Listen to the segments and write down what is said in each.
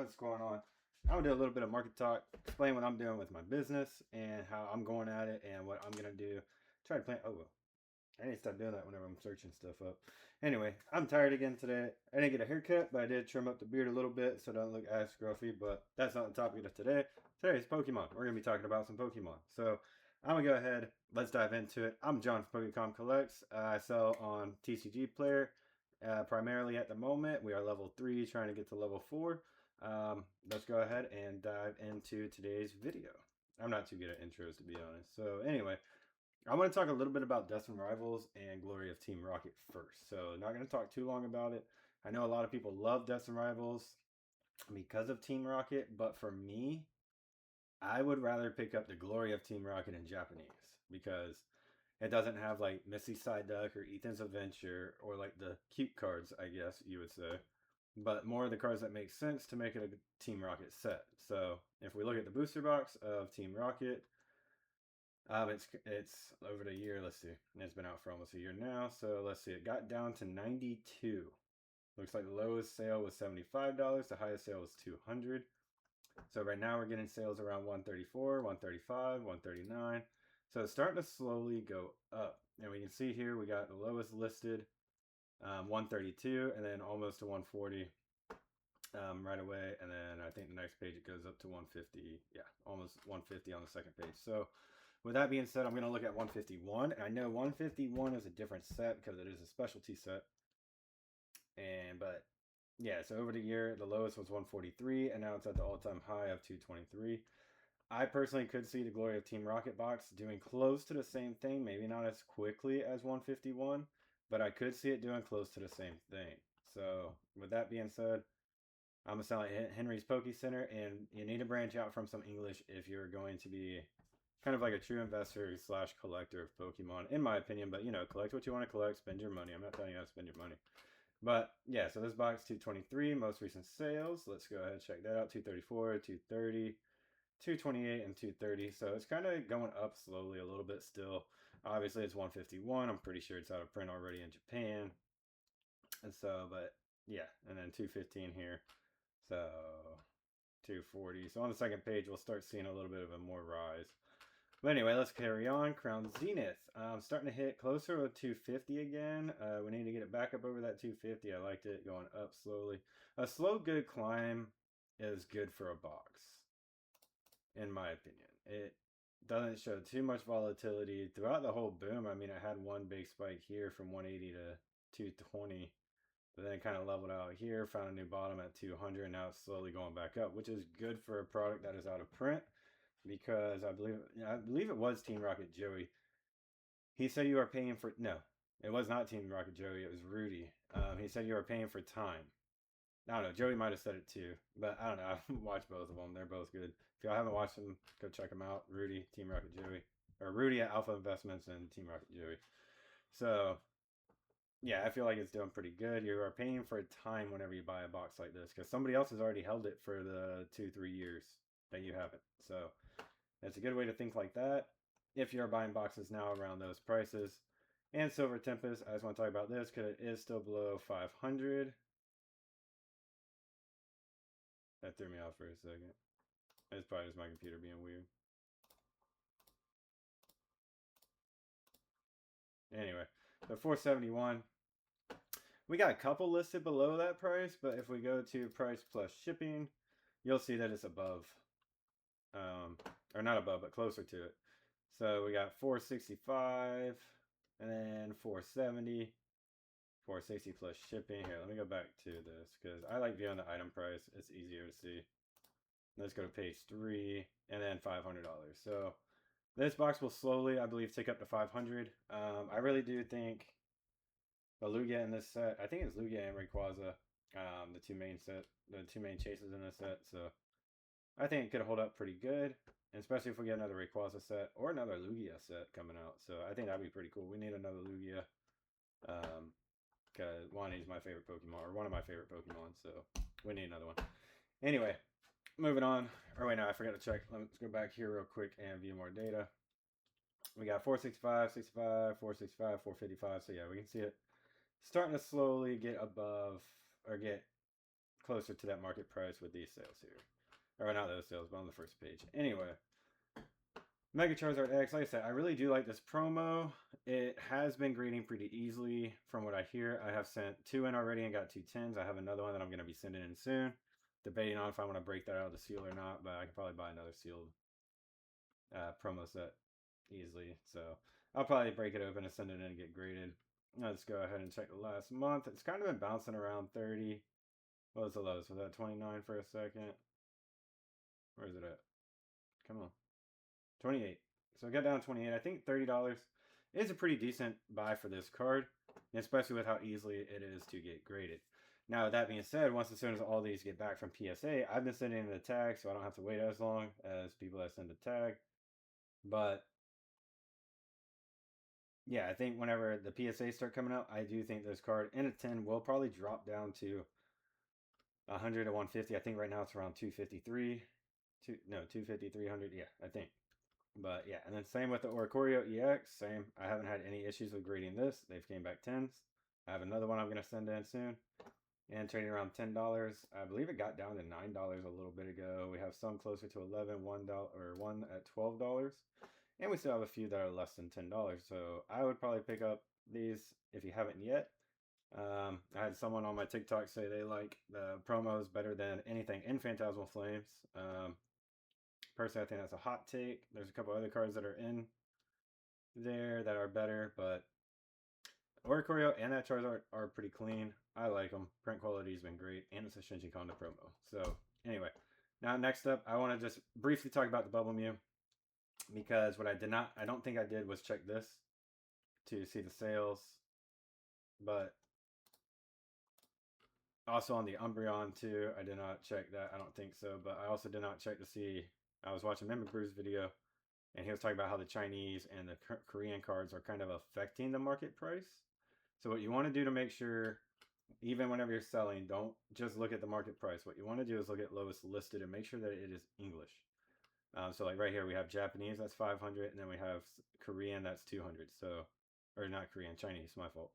What's going on? I'm gonna do a little bit of market talk, explain what I'm doing with my business and how I'm going at it and what I'm gonna do. Try to plan. Oh, well, I need to stop doing that whenever I'm searching stuff up. Anyway, I'm tired again today. I didn't get a haircut, but I did trim up the beard a little bit so it don't look as scruffy. But that's not the topic of today. Today is Pokemon. We're gonna be talking about some Pokemon. So I'm gonna go ahead. Let's dive into it. I'm John from PokeKom Collects. I sell on TCG Player. Primarily at the moment, we are level 3, trying to get to level 4. Let's go ahead and dive into today's video. I'm not too good at intros, to be honest. So anyway, I want to talk a little bit about Dust and Rivals and Glory of Team Rocket first. So not going to talk too long about it. I know a lot of people love Dust and Rivals because of Team Rocket, but for me, I would rather pick up the Glory of Team Rocket in Japanese because it doesn't have like Missy Psyduck or Ethan's Adventure or like the cute cards, I guess you would say, but more of the cards that make sense to make it a Team Rocket set. So if we look at the booster box of Team Rocket, it's over the year. Let's see, it's been out for almost a year now. So let's see, it got down to 92. Looks like the lowest sale was $75. The highest sale was 200. So right now we're getting sales around 134, 135, 139. So it's starting to slowly go up. And we can see here we got the lowest listed 132 and then almost to 140 right away. And then I think the next page it goes up to 150. Yeah, almost 150 on the second page. So with that being said, I'm going to look at 151. And I know 151 is a different set because it is a specialty set. But yeah, so over the year, the lowest was 143, and now it's at the all-time high of 223. I personally could see the Glory of Team Rocket box doing close to the same thing, maybe not as quickly as 151, but I could see it doing close to the same thing. So with that being said, I'm going to sound like Henry's Poke Center, and you need to branch out from some English if you're going to be kind of like a true investor slash collector of Pokemon, in my opinion. But, you know, collect what you want to collect, spend your money. I'm not telling you how to spend your money. But yeah, so this box 223, most recent sales. Let's go ahead and check that out. 234, 230, 228, and 230. So it's kind of going up slowly a little bit still. Obviously, it's 151. I'm pretty sure it's out of print already in Japan. And so, but yeah, and then 215 here. So 240. So on the second page, we'll start seeing a little bit of a more rise. But anyway, let's carry on. Crown Zenith. Starting to hit closer with 250 again. We need to get it back up over that 250. I liked it going up slowly. A slow, good climb is good for a box, in my opinion. It doesn't show too much volatility throughout the whole boom. I mean, it had one big spike here from 180 to 220. But then it kind of leveled out here, found a new bottom at 200, and now it's slowly going back up, which is good for a product that is out of print. Because I believe it was Team Rocket Joey. He said you are paying for it was not Team Rocket Joey. It was Rudy. He said you are paying for time. I don't know. Joey might have said it too, but I don't know. I've watched both of them. They're both good. If y'all haven't watched them, go check them out. Rudy, Team Rocket Joey, or Rudy at Alpha Investments and Team Rocket Joey. So yeah, I feel like it's doing pretty good. You are paying for time whenever you buy a box like this because somebody else has already held it for the 2-3 years that you haven't. So it's a good way to think like that if you're buying boxes now around those prices. And Silver Tempest, I just want to talk about this because it is still below 500. That threw me off for a second. It's probably just my computer being weird. Anyway, the 471. We got a couple listed below that price, but if we go to price plus shipping, you'll see that it's above. Or not above, but closer to it. So we got 465 and then 470, 460 plus shipping. Here, let me go back to this because I like viewing the item price. It's easier to see. Let's go to page 3 and then $500. So this box will slowly, I believe, tick up to 500. I really do think the Lugia in this set, I think it's Lugia and Rayquaza, the two main chases in this set. So I think it could hold up pretty good, especially if we get another Rayquaza set or another Lugia set coming out. So I think that'd be pretty cool. We need another Lugia, because Wani's my favorite Pokemon, or one of my favorite Pokemon, so we need another one. Anyway, moving on. Or wait, no, I forgot to check. Let's go back here real quick and view more data. We got 465, 65, 465, 455. So yeah, we can see it starting to slowly get above, or get closer to that market price with these sales here. Or not those sales, but on the first page. Anyway, Mega Charizard X, like I said, I really do like this promo. It has been grading pretty easily from what I hear. I have sent 2 in already and got 2 10s. I have another one that I'm going to be sending in soon. Debating on if I want to break that out of the seal or not, but I can probably buy another sealed promo set easily. So I'll probably break it open and send it in and get graded. Let's go ahead and check the last month. It's kind of been bouncing around 30. What was the lowest? Was that 29 for a second? Where is it at? Come on. 28. So I got down to 28. I think $30 is a pretty decent buy for this card, especially with how easily it is to get graded. Now, with that being said, as soon as all these get back from PSA, I've been sending in the tag, so I don't have to wait as long as people that send a tag. But yeah, I think whenever the PSA start coming out, I do think this card in a 10 will probably drop down to 100 to 150. I think right now it's around 253. 250, 300. Yeah, I think. But yeah, and then same with the Oricorio EX. Same. I haven't had any issues with grading this. They've came back 10s. I have another one I'm going to send in soon. And trading around $10. I believe it got down to $9 a little bit ago. We have some closer to 11, $1 or one at $12. And we still have a few that are less than $10. So I would probably pick up these if you haven't yet. I had someone on my TikTok say they like the promos better than anything in Phantasmal Flames. Personally, I think that's a hot take. There's a couple other cards that are in there that are better, but Oricorio and that Charizard are pretty clean. I like them. Print quality has been great, and it's a Shinji Kondo promo. So anyway, now next up, I want to just briefly talk about the Bubble Mew, because what I don't think I did was check this to see the sales, but also on the Umbreon too, I did not check that. I don't think so, but I also did not check to see. I was watching Mimic Brew's video, and he was talking about how the Chinese and the Korean cards are kind of affecting the market price. So what you want to do to make sure, even whenever you're selling, don't just look at the market price. What you want to do is look at lowest listed and make sure that it is English. So like right here, we have Japanese, that's 500, and then we have Korean, that's 200. So, or not Korean, Chinese, my fault.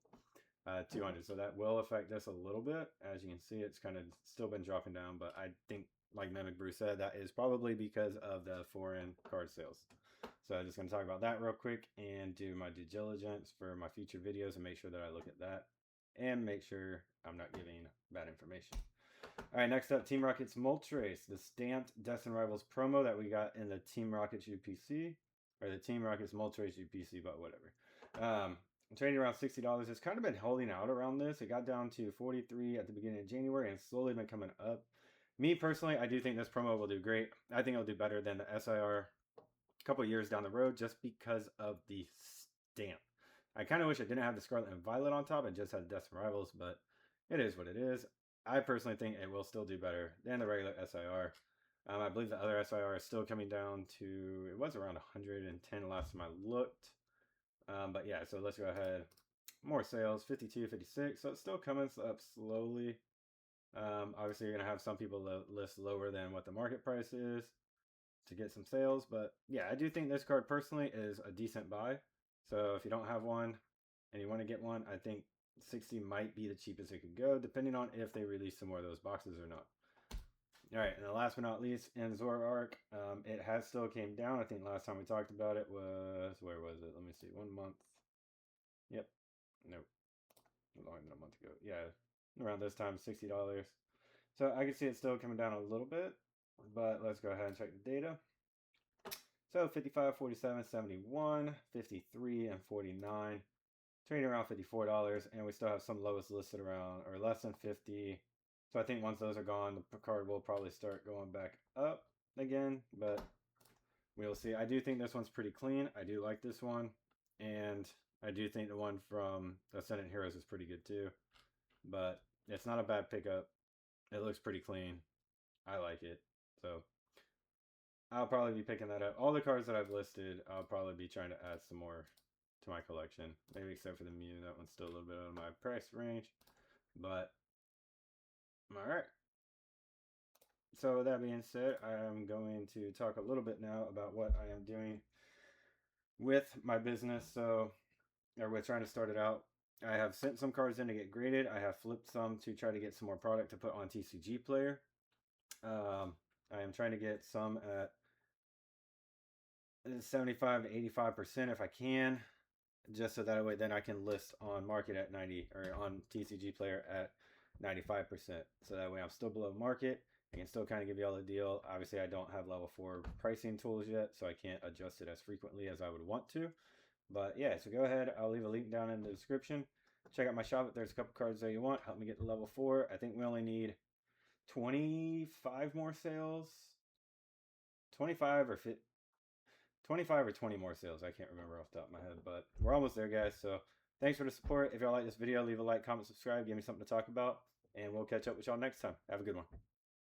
200. So that will affect this a little bit. As you can see, it's kind of still been dropping down, but I think, like Mimic Brew said, that is probably because of the foreign card sales. So I'm just going to talk about that real quick and do my due diligence for my future videos and make sure that I look at that and make sure I'm not giving bad information. All right, next up, Team Rocket's Moltres, the stamped Destin Rivals promo that we got in the Team Rocket's UPC, or the Team Rocket's Moltres UPC, but whatever. Trading around $60. It's kind of been holding out around this. It got down to 43 at the beginning of January and slowly been coming up. Me personally, I do think this promo will do great. I think it'll do better than the SIR a couple years down the road just because of the stamp. I kind of wish it didn't have the Scarlet and Violet on top and just had Destin Rivals, but it is what it is. I personally think it will still do better than the regular SIR. I believe the other SIR is still coming down to, it was around 110 last time I looked. But yeah, so let's go ahead. More sales, 52, 56. So it's still coming up slowly. Obviously, you're going to have some people list lower than what the market price is to get some sales. But yeah, I do think this card personally is a decent buy. So if you don't have one and you want to get one, I think 60 might be the cheapest it could go, depending on if they release some more of those boxes or not. All right, and the last but not least, in Zoroark, it has still came down. I think last time we talked about it was, where was it? Let me see, 1 month. Yep, nope, longer than a month ago. Yeah, around this time, $60. So I can see it still coming down a little bit, but let's go ahead and check the data. So 55, 47, 71, 53, and 49. Trading around $54, and we still have some lowest listed around, or less than 50. So I think once those are gone, the card will probably start going back up again, but we'll see. I do think this one's pretty clean. I do like this one, and I do think the one from Ascendant Heroes is pretty good too, but it's not a bad pickup. It looks pretty clean. I like it, so I'll probably be picking that up. All the cards that I've listed, I'll probably be trying to add some more to my collection. Maybe except for the Mew. That one's still a little bit out of my price range. But, alright. So with that being said, I'm going to talk a little bit now about what I am doing with my business. So, or we're trying to start it out. I have sent some cards in to get graded. I have flipped some to try to get some more product to put on TCG Player. I am trying to get some at 75 to 85% if I can, just so that way then I can list on market at 90 or on TCG Player at 95%. So that way I'm still below market. I can still kind of give you all the deal. Obviously, I don't have level 4 pricing tools yet, so I can't adjust it as frequently as I would want to. But yeah, so go ahead. I'll leave a link down in the description. Check out my shop if there's a couple cards that you want. Help me get to level 4. I think we only need 25 more sales. 25 or 50, 25 or 20 more sales. I can't remember off the top of my head, but we're almost there, guys. So thanks for the support. If y'all like this video, leave a like, comment, subscribe, give me something to talk about, and we'll catch up with y'all next time. Have a good one.